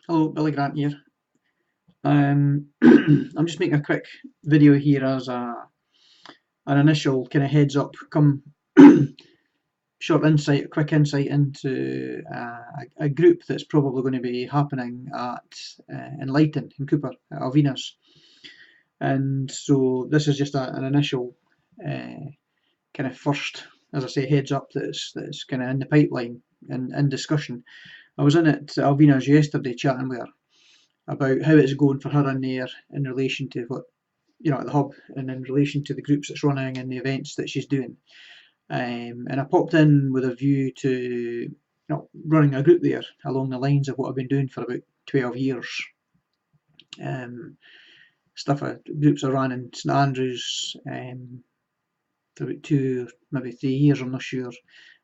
Hello, Billy Grant here. I'm just making a quick video here as an initial kind of heads up, come short insight, quick insight into a group that's probably going to be happening at Enlighten in Cooper at Alvina's. And so this is just an initial kind of first, as I say, heads up that's kind of in the pipeline and in discussion. I was in at Alvina's yesterday chatting with her about how it's going for her in there in relation to what at the hub and in relation to the groups it's running and the events that she's doing. And I popped in with a view to running a group there along the lines of what I've been doing for about 12 years. Groups I ran in St Andrews for about 2, maybe 3 years, I'm not sure.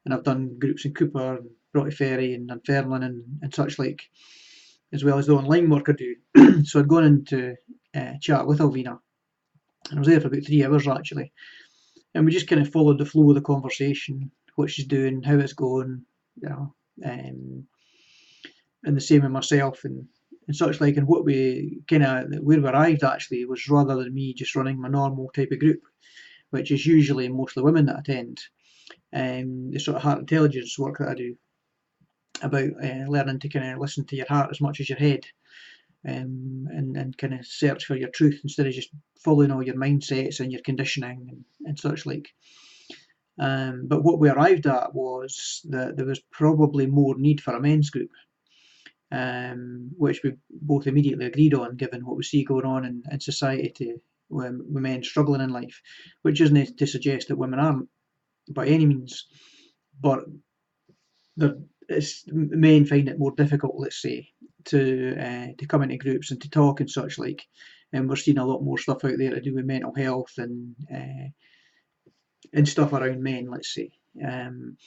And I've done groups in Cooper and Broughty Ferry and Dunfermline and such like, as well as the online work I do. So I'd gone into chat with Alvina, and I was there for about 3 hours actually, and we just kind of followed the flow of the conversation, what she's doing, how it's going, and the same with myself and such like. And what we where we arrived actually was, rather than me just running my normal type of group, which is usually mostly women that attend, the sort of heart intelligence work that I do about learning to kind of listen to your heart as much as your head, and kind of search for your truth instead of just following all your mindsets and your conditioning and such like. But what we arrived at was that there was probably more need for a men's group, which we both immediately agreed on, given what we see going on in society with men struggling in life, which isn't to suggest that women aren't by any means, but men find it more difficult, let's say, to come into groups and to talk and such like. And we're seeing a lot more stuff out there to do with mental health and stuff around men, let's say. And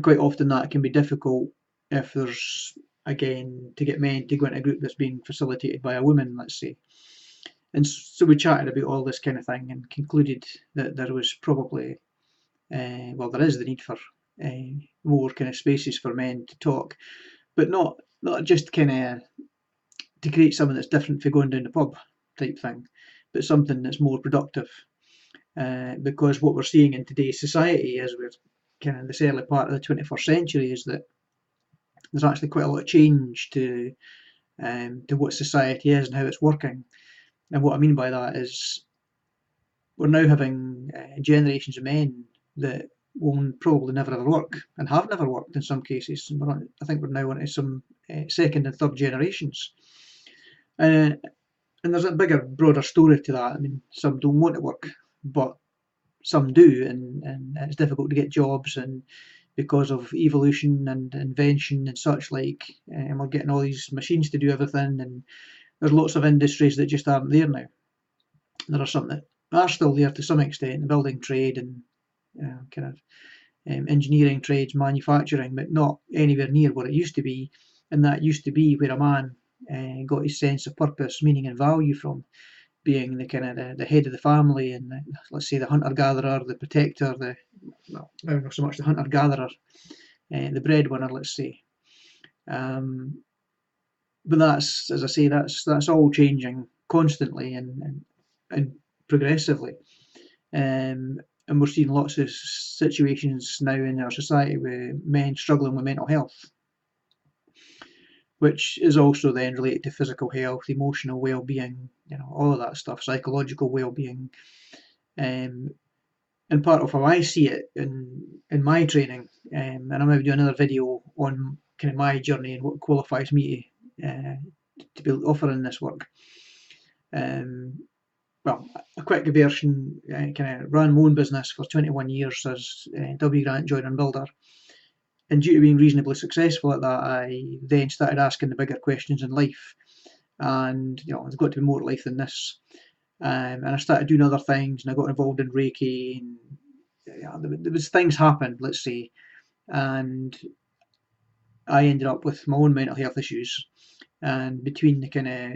quite often that can be difficult if there's, again, to get men to go into a group that's being facilitated by a woman, let's say. And so we chatted about all this kind of thing and concluded that there was probably, there is the need for more kind of spaces for men to talk, but not just kind of to create something that's different for going down the pub type thing, but something that's more productive. Because what we're seeing in today's society, as we're kind of in this early part of the 21st century, is that there's actually quite a lot of change to what society is and how it's working. And what I mean by that is we're now having generations of men that will probably never ever work and have never worked in some cases. I think we're now into some second and third generations. And there's a bigger, broader story to that. I mean, some don't want to work, but some do, and it's difficult to get jobs, and because of evolution and invention and such like, and we're getting all these machines to do everything, and there's lots of industries that just aren't there now. There are some that are still there to some extent, the building trade and kind of engineering trades, manufacturing, but not anywhere near what it used to be. And that used to be where a man got his sense of purpose, meaning and value from, being the kind of the head of the family, and let's say the hunter-gatherer, the protector, maybe not so much the hunter-gatherer, the breadwinner, let's say. But that's, as I say, that's all changing constantly and progressively. And we're seeing lots of situations now in our society with men struggling with mental health, which is also then related to physical health, emotional well-being, all of that stuff, psychological well-being. And part of how I see it in my training, and I'm going to do another video on kind of my journey and what qualifies me to be offering this work. Well, a quick version, kind of ran my own business for 21 years as W. Grant Joiner and Builder. And due to being reasonably successful at that, I then started asking the bigger questions in life. And, there's got to be more to life than this. And I started doing other things, and I got involved in Reiki, and there was things happened, let's say. And I ended up with my own mental health issues. And between the kind of,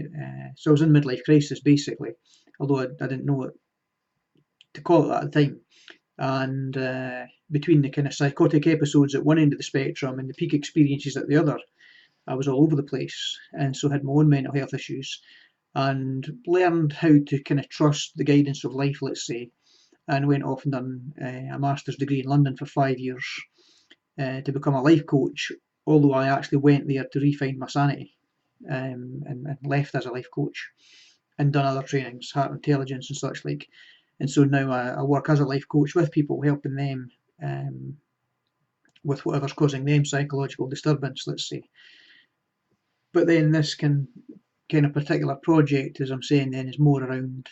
so I was in midlife crisis basically, although I didn't know it to call it that at the time. And between the kind of psychotic episodes at one end of the spectrum and the peak experiences at the other, I was all over the place, and so had my own mental health issues, and learned how to kind of trust the guidance of life, let's say, and went off and done a master's degree in London for 5 years to become a life coach, although I actually went there to re-find my sanity, and left as a life coach and done other trainings, heart intelligence and such like. And so now I work as a life coach with people, helping them with whatever's causing them psychological disturbance, let's say. But then this kind of particular project, as I'm saying, then is more around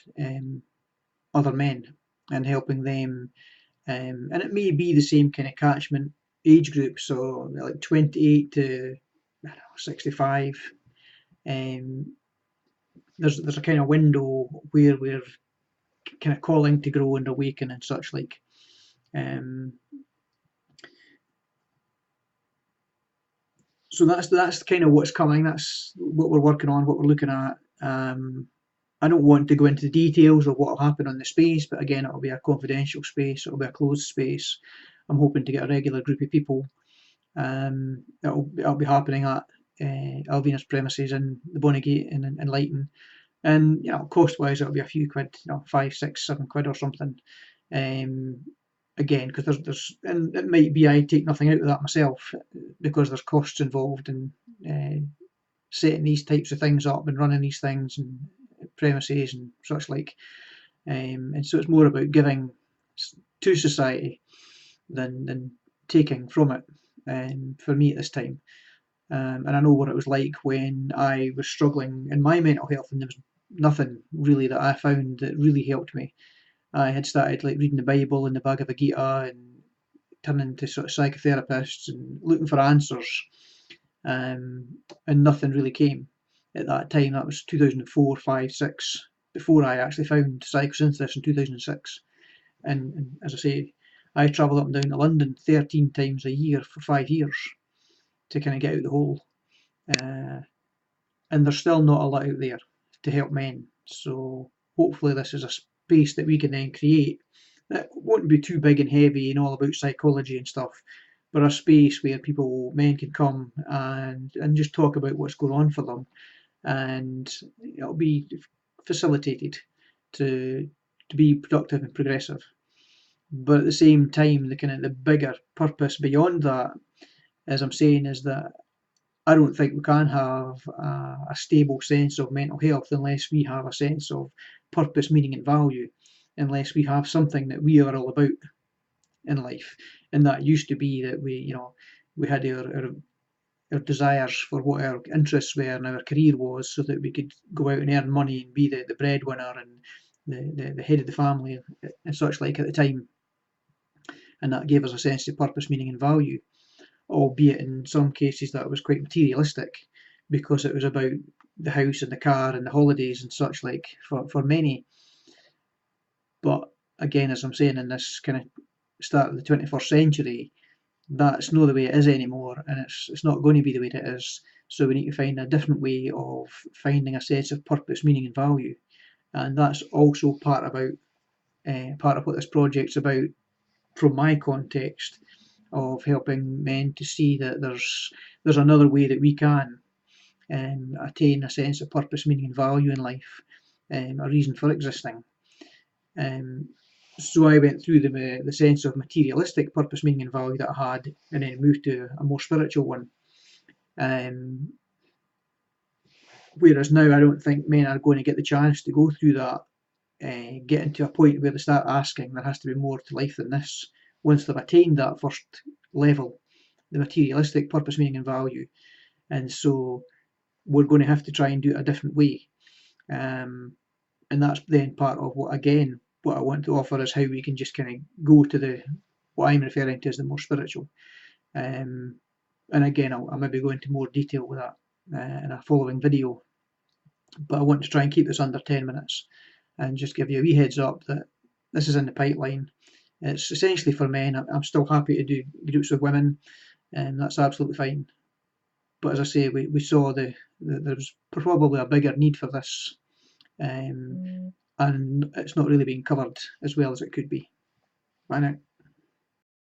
other men and helping them. And it may be the same kind of catchment age group, so like 28 to 65. There's a kind of window where we're kind of calling to grow and awaken and such like. So that's kind of what's coming. That's what we're working on, what we're looking at. I don't want to go into the details of what will happen on the space, but again, it'll be a confidential space. It'll be a closed space. I'm hoping to get a regular group of people. It'll be happening at Alvina's premises in the Bonnygate in Enlighten. And cost wise, it'll be a few quid, 5, 6, 7 quid or something. Again, because and it might be I take nothing out of that myself because there's costs involved in setting these types of things up and running these things and premises and such like. And so it's more about giving to society than taking from it. For me at this time. And I know what it was like when I was struggling in my mental health, and there was nothing really that I found that really helped me. I had started like reading the Bible and the Bhagavad Gita and turning to sort of psychotherapists and looking for answers, and nothing really came at that time. That was 2004, 5, 6, before I actually found psychosynthesis in 2006. And as I say, I travelled up and down to London 13 times a year for 5 years to kind of get out the hole. And there's still not a lot out there to help men. So hopefully this is a space that we can then create that won't be too big and heavy and all about psychology and stuff, but a space where men can come and just talk about what's going on for them, and it'll be facilitated to be productive and progressive. But at the same time, the bigger purpose beyond that, as I'm saying, is that I don't think we can have a stable sense of mental health unless we have a sense of purpose, meaning, and value, unless we have something that we are all about in life. And that used to be that we had our desires for what our interests were and our career was, so that we could go out and earn money and be the breadwinner and the head of the family and such like at the time. And that gave us a sense of purpose, meaning, and value, albeit in some cases that was quite materialistic, because it was about the house and the car and the holidays and such like for many. But again, as I'm saying, in this kind of start of the 21st century, that's not the way it is anymore, and it's not going to be the way it is. So we need to find a different way of finding a sense of purpose, meaning, and value, and that's also part of what this project's about, from my context of helping men to see that there's another way that we can attain a sense of purpose, meaning, and value in life, a reason for existing. So I went through the sense of materialistic purpose, meaning, and value that I had, and then moved to a more spiritual one. Whereas now I don't think men are going to get the chance to go through that, getting to a point where they start asking there has to be more to life than this, once they've attained that first level, the materialistic purpose, meaning, and value. And so we're going to have to try and do it a different way. And that's then part of what I want to offer is how we can just kind of go to what I'm referring to as the more spiritual. And again, I'll maybe go into more detail with that in a following video. But I want to try and keep this under 10 minutes and just give you a wee heads up that this is in the pipeline. It's essentially for men. I'm still happy to do groups with women, and that's absolutely fine. But as I say, we saw there was probably a bigger need for this, and it's not really being covered as well as it could be. Bye now.